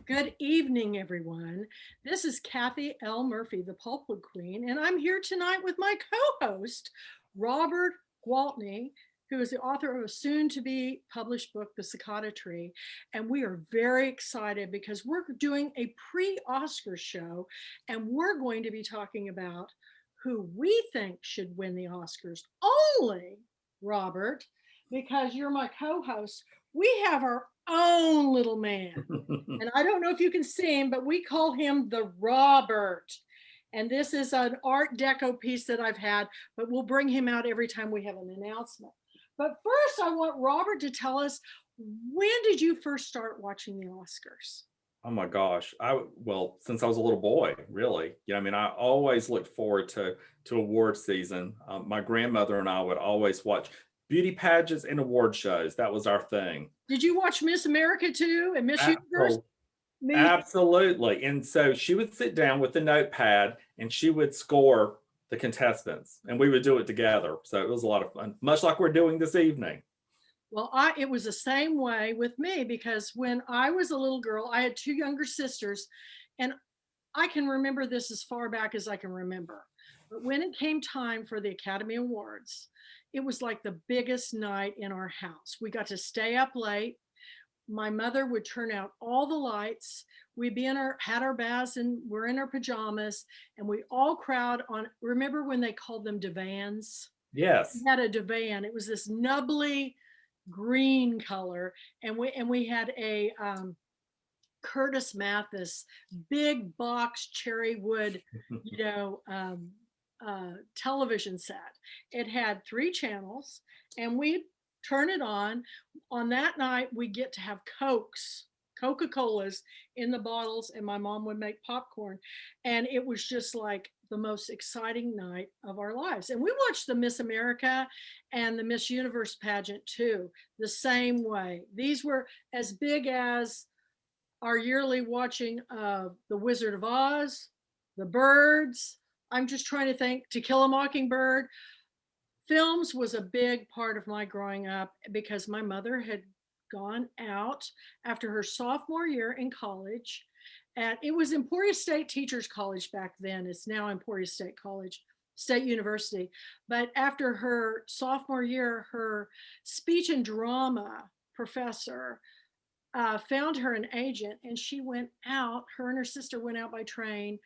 Good evening, everyone. This is Kathy L. Murphy, the Pulpwood Queen, and I'm here tonight with my co-host, Robert Gwaltney, who is the author of a soon-to-be published book, The Cicada Tree. And we are very excited because we're doing a pre-Oscar show, and we're going to be talking about who we think should win the Oscars. Only, Robert, because you're my co-host, we have our own little man. And I don't know if you can see him, but we call him the Robert. And this is an Art Deco piece that I've had, but we'll bring him out every time we have an announcement. But first, I want Robert to tell us, when did you first start watching the Oscars? Oh my gosh. Well, since I was a little boy, really. I mean, I always looked forward to award season. My grandmother and I would always watch beauty pageants and award shows. That was our thing. Did you watch Miss America too and Miss Universe? Absol- Me. Absolutely. And so she would sit down with a notepad and she would score the contestants and we would do it together. So it was a lot of fun, much like we're doing this evening. Well, it was the same way with me because when I was a little girl, I had two younger sisters, and I can remember this as far back as I can remember. But when it came time for the Academy Awards, it was like the biggest night in our house. We got to stay up late. My mother would turn out all the lights. We'd be had our baths and we're in our pajamas, and we all crowd on. Remember when they called them divans? We Yes. had a divan. It was this nubbly green color, and we had a Curtis Mathis big box cherry wood, television set. It had three channels, and we turn it on. On that night, we get to have Coca-Colas in the bottles, and my mom would make popcorn. And it was just like the most exciting night of our lives. And we watched the Miss America and the Miss Universe pageant too, the same way. These were as big as our yearly watching of The Wizard of Oz, The Birds. I'm just trying to think, To Kill a Mockingbird. Films was a big part of my growing up because my mother had gone out after her sophomore year in college. And it was Emporia State Teachers College back then. It's now Emporia State College, State University. But after her sophomore year, her speech and drama professor found her an agent, and she went out, her and her sister went out by train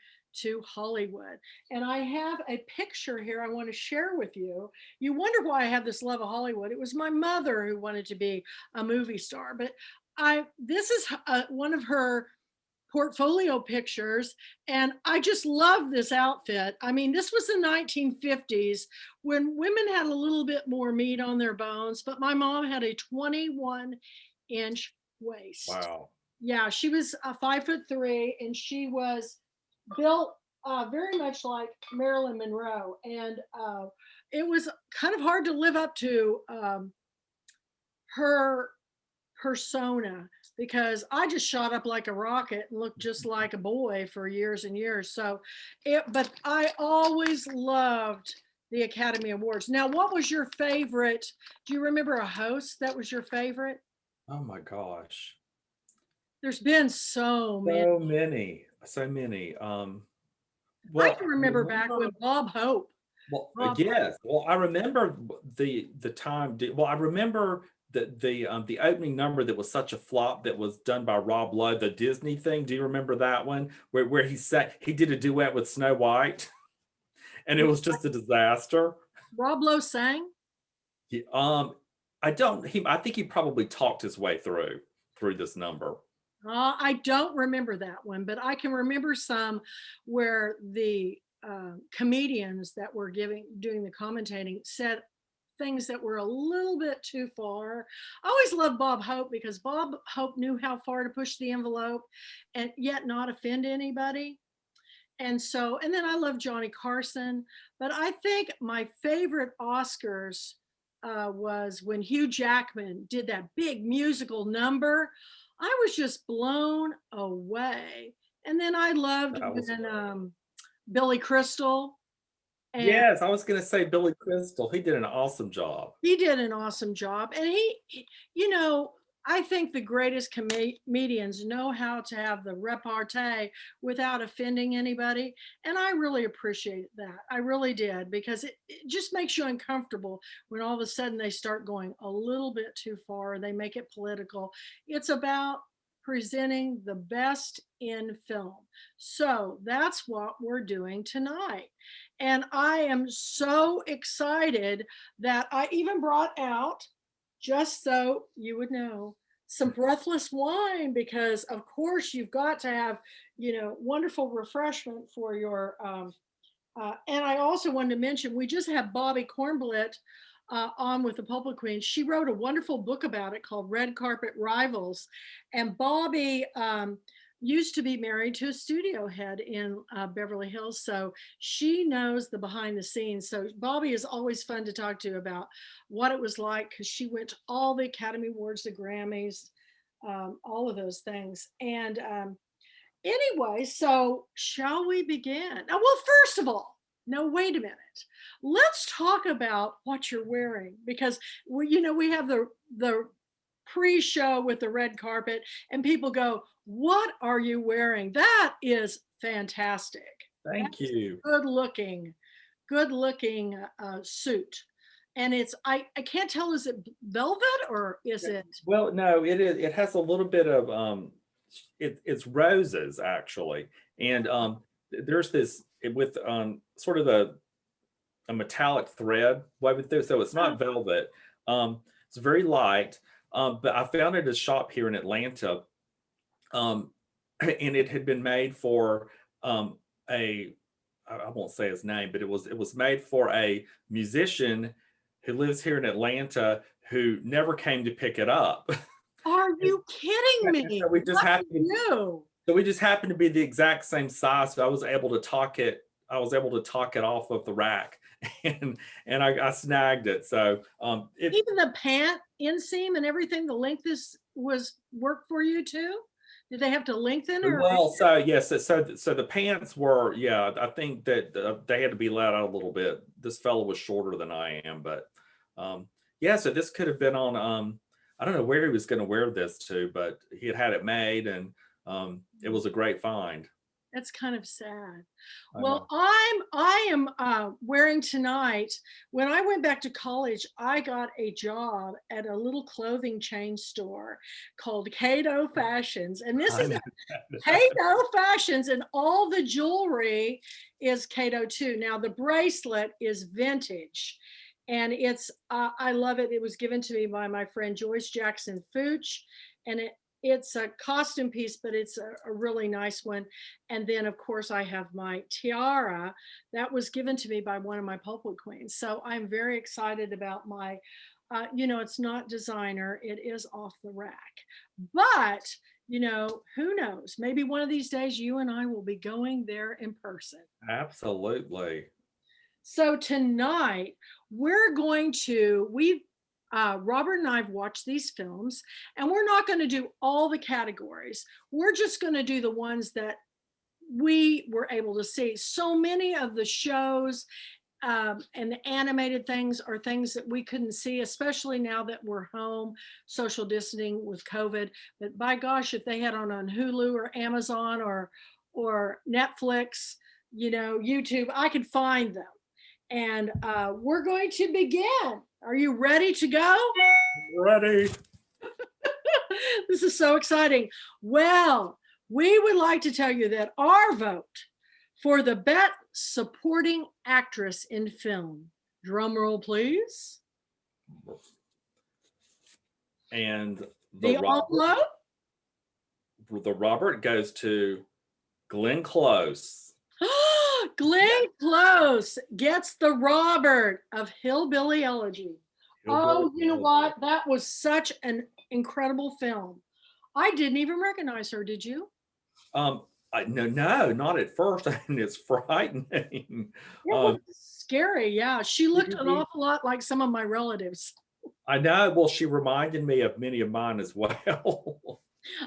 to Hollywood. And I have a picture here I want to share with you. You wonder why I have this love of Hollywood. It was my mother who wanted to be a movie star, but this is one of her portfolio pictures, and I just love this outfit. I mean, this was the 1950s when women had a little bit more meat on their bones, but my mom had a 21-inch waist. Wow. Yeah, she was 5'3", and she was built very much like Marilyn Monroe. And it was kind of hard to live up to her persona because I just shot up like a rocket and looked just like a boy for years and years. But I always loved the Academy Awards. Now, what was your favorite? Do you remember a host that was your favorite? Oh my gosh. There's been so many. So many. So many. I Well, can I remember back remember. when Bob Hope. Well, Bob Hope. yes. Well, I remember the time. Well, I remember the opening number that was such a flop that was done by Rob Lowe, the Disney thing. Do you remember that one where he did a duet with Snow White, and it was just a disaster. Rob Lowe sang. He, I don't. I think he probably talked his way through this number. I don't remember that one, but I can remember some where the comedians that were doing the commentating said things that were a little bit too far. I always loved Bob Hope because Bob Hope knew how far to push the envelope and yet not offend anybody. And then I love Johnny Carson, but I think my favorite Oscars was when Hugh Jackman did that big musical number. I was just blown away. And then I loved That was when great. Billy Crystal, and Yes, I was going to say Billy Crystal. He did an awesome job. he did an awesome job. And he, you know, I think the greatest comedians know how to have the repartee without offending anybody. And I really appreciate that. I really did, because it just makes you uncomfortable when all of a sudden they start going a little bit too far. They make it political. It's about presenting the best in film. So that's what we're doing tonight. And I am so excited that I even brought out, just so you would know, some breathless wine, because of course you've got to have, wonderful refreshment for your and I also wanted to mention, we just had Bobby Cornblit on with the Pulpwood Queen. She wrote a wonderful book about it called Red Carpet Rivals. And Bobby used to be married to a studio head in Beverly Hills. So she knows the behind the scenes. So Bobby is always fun to talk to about what it was like, because she went to all the Academy Awards, the Grammys, all of those things. And anyway, so shall we begin? Well, first of all, no, wait a minute. Let's talk about what you're wearing, because we have the pre-show with the red carpet, and people go, "What are you wearing? That is fantastic. Thank That's you. good looking suit." And I can't tell, is it velvet or is it? Well, no, it is. It has a little bit of it's roses actually, and there's this with sort of a metallic thread woven through, so it's not velvet. It's very light, but I found it at a shop here in Atlanta, um, and it had been made for a I won't say his name, but it was made for a musician who lives here in Atlanta who never came to pick it up. Are you kidding me? So we just What happened you? so we just happened to be the exact same size. So I was able to talk it. I was able to talk it off of the rack, and I snagged it. So Even the pant inseam and everything, the length was work for you too? Did they have to lengthen, or? well, so yes, so the pants were, yeah. I think that they had to be let out a little bit. This fellow was shorter than I am, but yeah. So this could have been on. I don't know where he was going to wear this to, but he had it made, and it was a great find. That's kind of sad. I Well, know. I am wearing tonight. When I went back to college, I got a job at a little clothing chain store called Cato Fashions, and this I is know. Cato Fashions, and all the jewelry is Cato too. Now the bracelet is vintage, and I love it. It was given to me by my friend Joyce Jackson Fooch, and it's a costume piece, but it's a really nice one. And then of course I have my tiara that was given to me by one of my Pulpwood queens. So I'm very excited about my, it's not designer, it is off the rack. But who knows? Maybe one of these days you and I will be going there in person. Absolutely. So tonight we Robert and I have watched these films, and we're not going to do all the categories. We're just going to do the ones that we were able to see. So many of the shows and the animated things are things that we couldn't see, especially now that we're home, social distancing with COVID. But by gosh, if they had on Hulu or Amazon or Netflix, YouTube, I could find them. And we're going to begin. Are you ready to go? Ready. This is so exciting. Well, we would like to tell you that our vote for the Best Supporting Actress in Film, drum roll please, And the envelope. the Robert goes to Glenn Close. Glenn Close gets the Robert of Hillbilly Elegy. Oh, you know what? That was such an incredible film. I didn't even recognize her. Did you? No, not at first. I mean, it's frightening. It was scary. Yeah, she looked an Maybe. awful lot like some of my relatives. I know. Well, she reminded me of many of mine as well.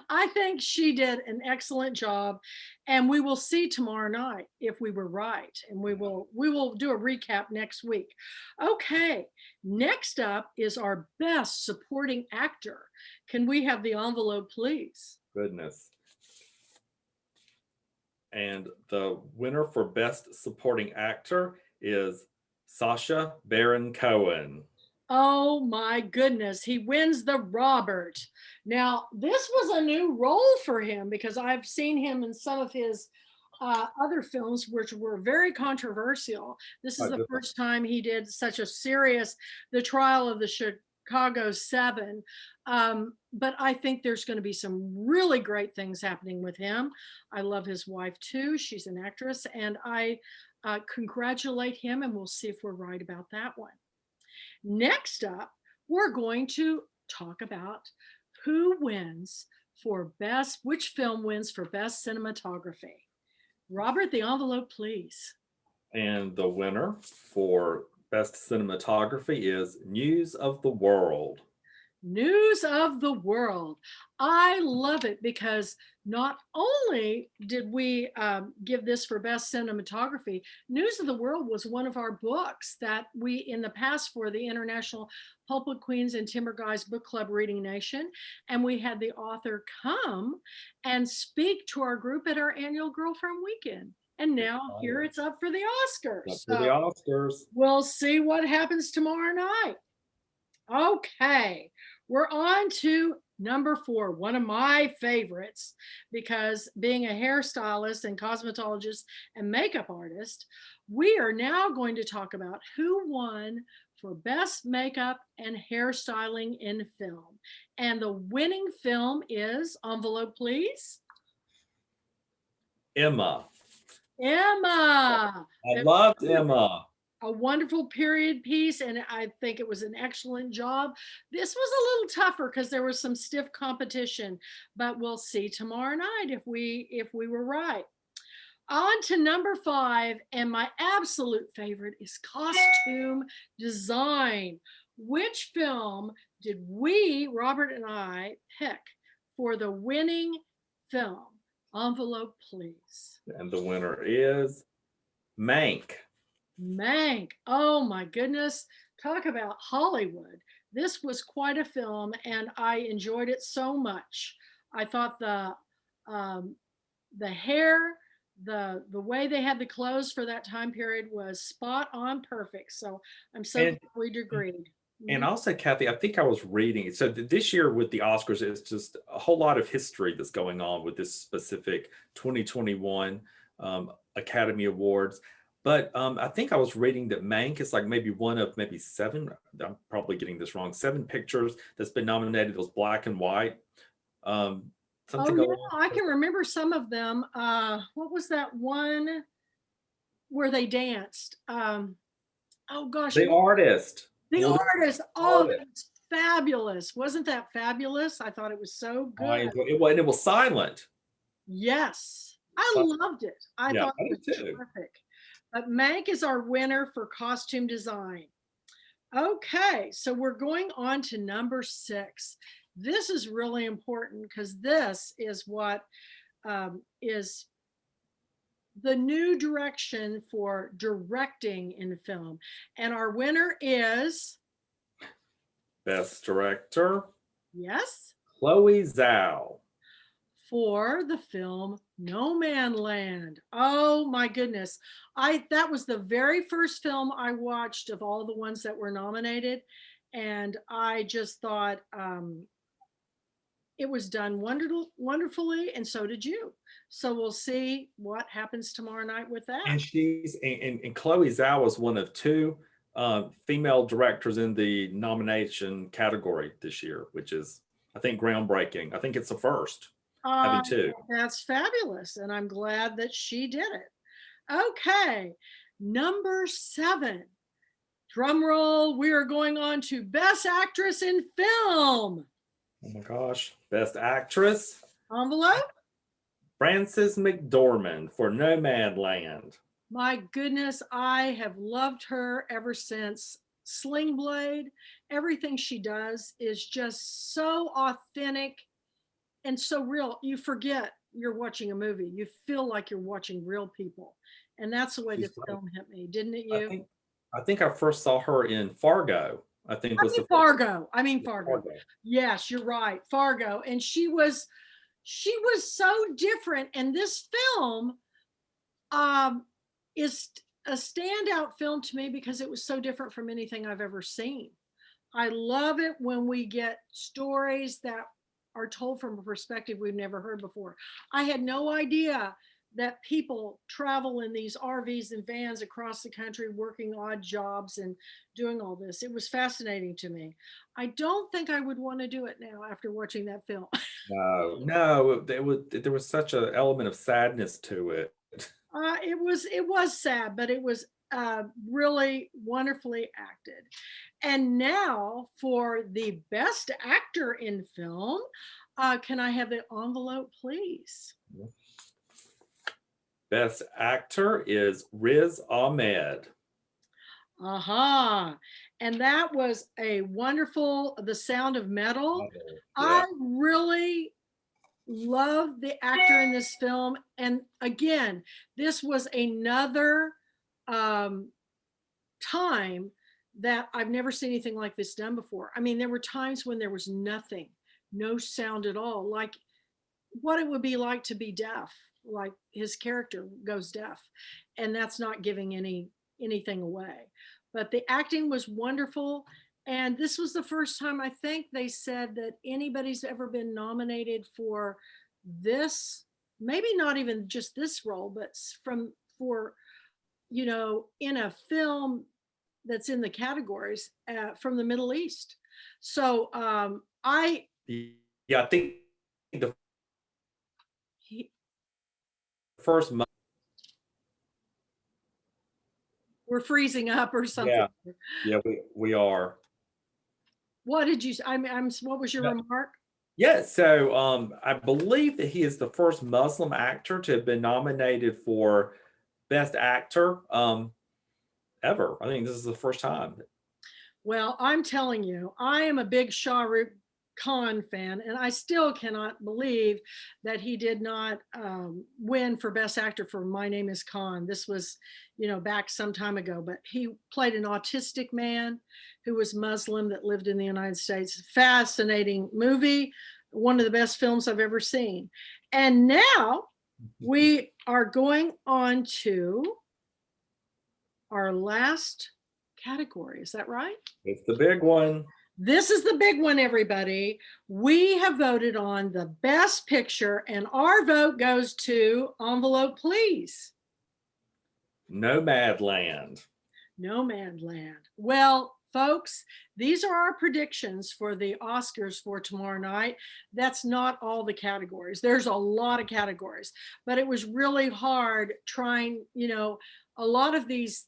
I think she did an excellent job, and we will see tomorrow night if we were right, and we will do a recap next week. Okay, next up is our best supporting actor. Can we have the envelope, please? Goodness. And the winner for Best Supporting Actor is Sacha Baron Cohen. Oh my goodness, he wins the Robert. Now, this was a new role for him because I've seen him in some of his other films, which were very controversial. This is Oh, the good. first time he did such a serious, the trial of the Chicago Seven. But I think there's going to be some really great things happening with him. I love his wife too. She's an actress, and I congratulate him, and we'll see if we're right about that one. Next up, we're going to talk about who wins for best, which film wins for best cinematography. Robert, the envelope, please. And the winner for Best Cinematography is News of the World. News of the World. I love it because not only did we give this for best cinematography, News of the World was one of our books that we, in the past, for the International Pulpwood Queens and Timber Guys Book Club Reading Nation, and we had the author come and speak to our group at our annual Girlfriend Weekend. And now here it's up for the Up Oscars. for the So Oscars. we'll see what happens tomorrow night. Okay, we're on to number 4, one of my favorites, because being a hairstylist and cosmetologist and makeup artist, we are now going to talk about who won for best makeup and hairstyling in film. And the winning film is, envelope please, Emma. Emma. I loved Emma. A wonderful period piece, and I think it was an excellent job. This was a little tougher because there was some stiff competition, but we'll see tomorrow night if we were right. On to number 5, and my absolute favorite is costume design. Which film did we, Robert and I, pick for the winning film? Envelope, please. And the winner is Mank. Mank. Oh my goodness. Talk about Hollywood. This was quite a film, and I enjoyed it so much. I thought um, the hair, the way they had the clothes for that time period was spot on perfect. So I'm so And glad we agreed. and Mhm. also, Kathy, I think I was reading. So this year with the Oscars, it's just a whole lot of history that's going on with this specific 2021 Academy Awards. But I think I was reading that Mank is like maybe one of maybe 7. I'm probably getting this wrong. 7 pictures that's been nominated. It was black and white. Um, Oh something yeah, along. I can remember some of them. What was that one where they danced? Oh gosh, The Artist. The Woody Artist. Oh, Artist. that's fabulous. Wasn't that fabulous? I thought it was so I good. enjoy it. And it was silent. Yes, I So, loved it. I yeah, thought I it did was too. terrific. But Mank is our winner for costume design. Okay, so we're going on to number 6. This is really important because this is what is the new direction for directing in film. And our winner is, Best Director, yes, Chloe Zhao. for the film No Man Land. Oh my goodness. That was the very first film I watched of all the ones that were nominated. And I just thought it was done wonderfully, and so did you. So we'll see what happens tomorrow night with that. And and Chloe Zhao was one of 2 female directors in the nomination category this year, which is, I think, groundbreaking. I think it's the first Uh, having 2. that's fabulous, and I'm glad that she did it. Okay, number 7. Drum roll, we are going on to Best Actress in Film. Oh my gosh. Best Actress, Envelope? Frances McDormand for Nomadland. My goodness, I have loved her ever since Sling Blade. Everything she does is just so authentic and so real. You forget you're watching a movie. You feel like you're watching real people. And that's the way She's this great. film hit me, didn't it I you? think I think I first saw her in Fargo. I think I was mean the first Fargo. I mean Fargo. Fargo. Yes, you're right. Fargo. And she was so different. And this film um is a standout film to me because it was so different from anything I've ever seen. I love it when we get stories that are told from a perspective we've never heard before. I had no idea that people travel in these RVs and vans across the country working odd jobs and doing all this. It was fascinating to me. I don't think I would want to do it now after watching that film. No, there was such an element of sadness to it. It was sad, but it was really wonderfully acted. And now for the best actor in film, can I have the envelope, please? Best actor is Riz Ahmed. Aha. And that was a wonderful The Sound of Metal. Oh, yeah. I really love the actor in this film. And again, this was another um, time that I've never seen anything like this done before. I mean, there were times when there was nothing, no sound at all, like what it would be like to be deaf, like his character goes deaf, and that's not giving anything away. But the acting was wonderful, and this was the first time I think they said that anybody's ever been nominated for this, maybe not even just this role, but from for in a film that's in the categories from the Middle East. So Yeah, I think the he, first month. we're freezing up or something. Yeah, yeah, we are. What did you? What was your No, remark? yeah, so I believe that he is the first Muslim actor to have been nominated for Best Actor ever. I think this is the first time. Well, I'm telling you, I am a big Shah Rukh Khan fan, and I still cannot believe that he did not win for Best Actor for My Name Is Khan. This was, back some time ago, but he played an autistic man who was Muslim that lived in the United States. Fascinating movie, one of the best films I've ever seen. And now we are going on to our last category. Is that right? It's the big one. This is the big one, everybody. We have voted on the best picture, and our vote goes to envelope, please. Nomadland. Nomadland. Well, folks, these are our predictions for the Oscars for tomorrow night. That's not all the categories. There's a lot of categories, but it was really hard trying, a lot of these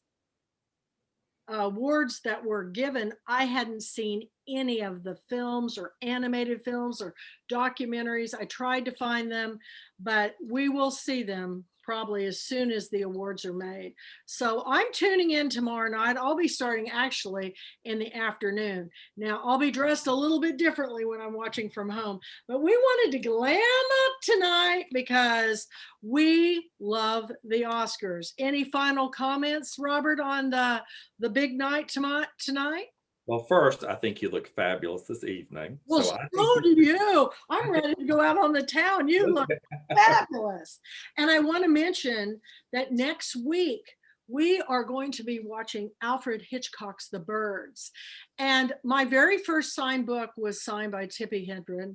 awards that were given, I hadn't seen any of the films or animated films or documentaries. I tried to find them, but we will see them probably as soon as the awards are made. So I'm tuning in tomorrow night. I'll be starting actually in the afternoon. Now I'll be dressed a little bit differently when I'm watching from home, but we wanted to glam up tonight because we love the Oscars. Any final comments, Robert, on the big night tonight? Well, first, I think you look fabulous this evening. Well, So so I think do you. I'm ready to go out on the town. You look fabulous. And I want to mention that next week we are going to be watching Alfred Hitchcock's The Birds. And my very first signed book was signed by Tippi Hedren,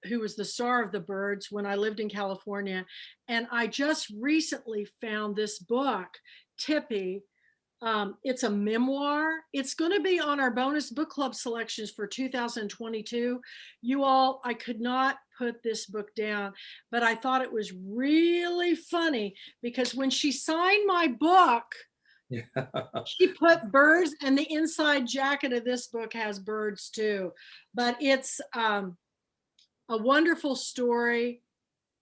who was the star of The Birds when I lived in California. And I just recently found this book, Tippi. It's a memoir. It's going to be on our bonus book club selections for 2022. You all, I could not put this book down, but I thought it was really funny because when she signed my book, she put birds, and the inside jacket of this book has birds too. But it's a wonderful story,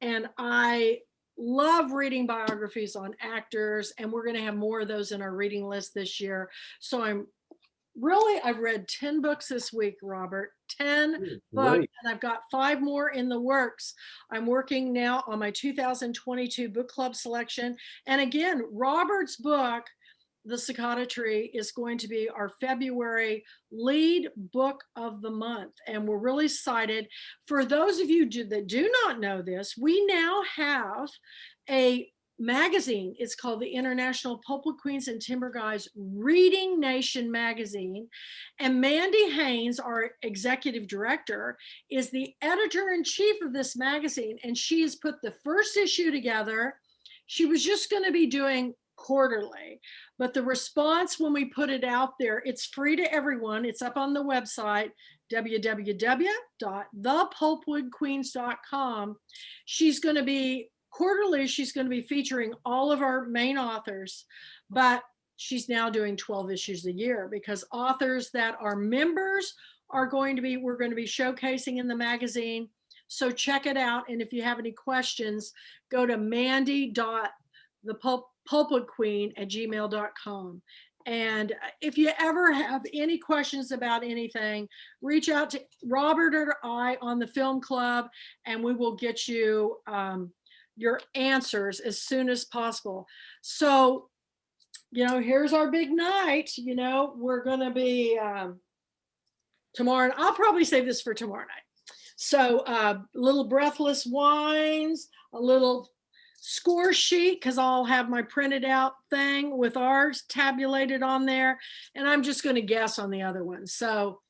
and I love reading biographies on actors, and we're going to have more of those in our reading list this year. So I'm Really, I've read 10 books this week, Robert. 10 Good books, grief. and I've got 5 more in the works. I'm working now on my 2022 book club selection. And again, Robert's book, The Cicada Tree, is going to be our February lead book of the month. And we're really excited. For those of you that do not know this, we now have a magazine. It's called the International Pulpwood Queens and Timber Guys Reading Nation magazine. And Mandy Haynes, our executive director, is the editor in chief of this magazine. And she has put the first issue together. She was just going to be doing quarterly, but the response when we put it out there, it's free to everyone. It's up on the website, www.thepulpwoodqueens.com. She's going to be quarterly, she's going to be featuring all of our main authors, but she's now doing 12 issues a year because authors that are members we're going to be showcasing in the magazine. So check it out. And if you have any questions, go to mandy.thepulpwoodqueen@gmail.com. And if you ever have any questions about anything, reach out to Robert or I on the film club, and we will get you your answers as soon as possible. So, here's our big night. We're going to be tomorrow. I'll probably save this for tomorrow night. So little breathless wines, a little score sheet, because I'll have my printed out thing with ours tabulated on there. And I'm just going to guess on the other ones. So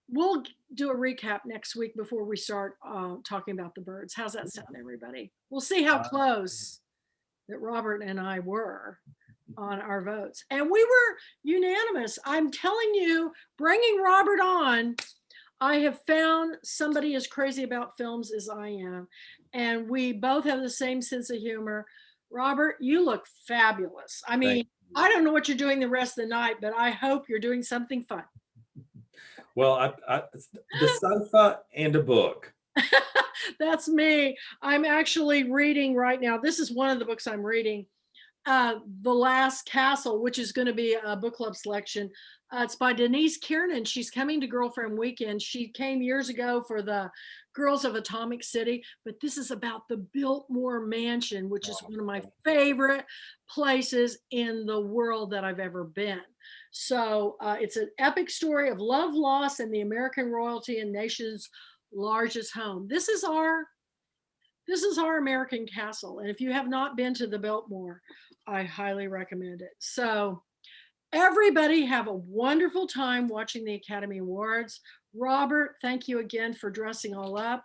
we'll do a recap next week before we start talking about the birds. How's that sound, everybody? We'll see how close that Robert and I were on our votes. And we were unanimous. I'm telling you, bringing Robert on, I have found somebody as crazy about films as I am. And we both have the same sense of humor. Robert, you look fabulous. I mean, I don't know what you're doing the rest of the night, but I hope you're doing something fun. Well, the sofa and a book. That's me. I'm actually reading right now. This is one of the books I'm reading, The Last Castle, which is going to be a book club selection. It's by Denise Kiernan. She's coming to Girlfriend Weekend. She came years ago for the Girls of Atomic City, but this is about the Biltmore Mansion, which is one of my favorite places in the world that I've ever been. So it's an epic story of love, loss, and the American royalty and nation's largest home. This is our American castle. And if you have not been to the Biltmore, I highly recommend it. So everybody have a wonderful time watching the Academy Awards. Robert, thank you again for dressing all up.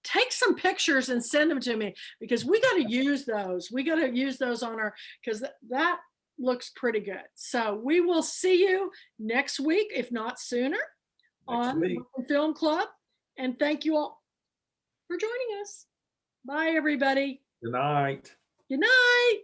Take some pictures and send them to me because we got to use those. We got to use those on because that looks pretty good. So we will see you next week, if not sooner, on the Film Club. And thank you all for joining us. Bye, everybody. Good night. Good night.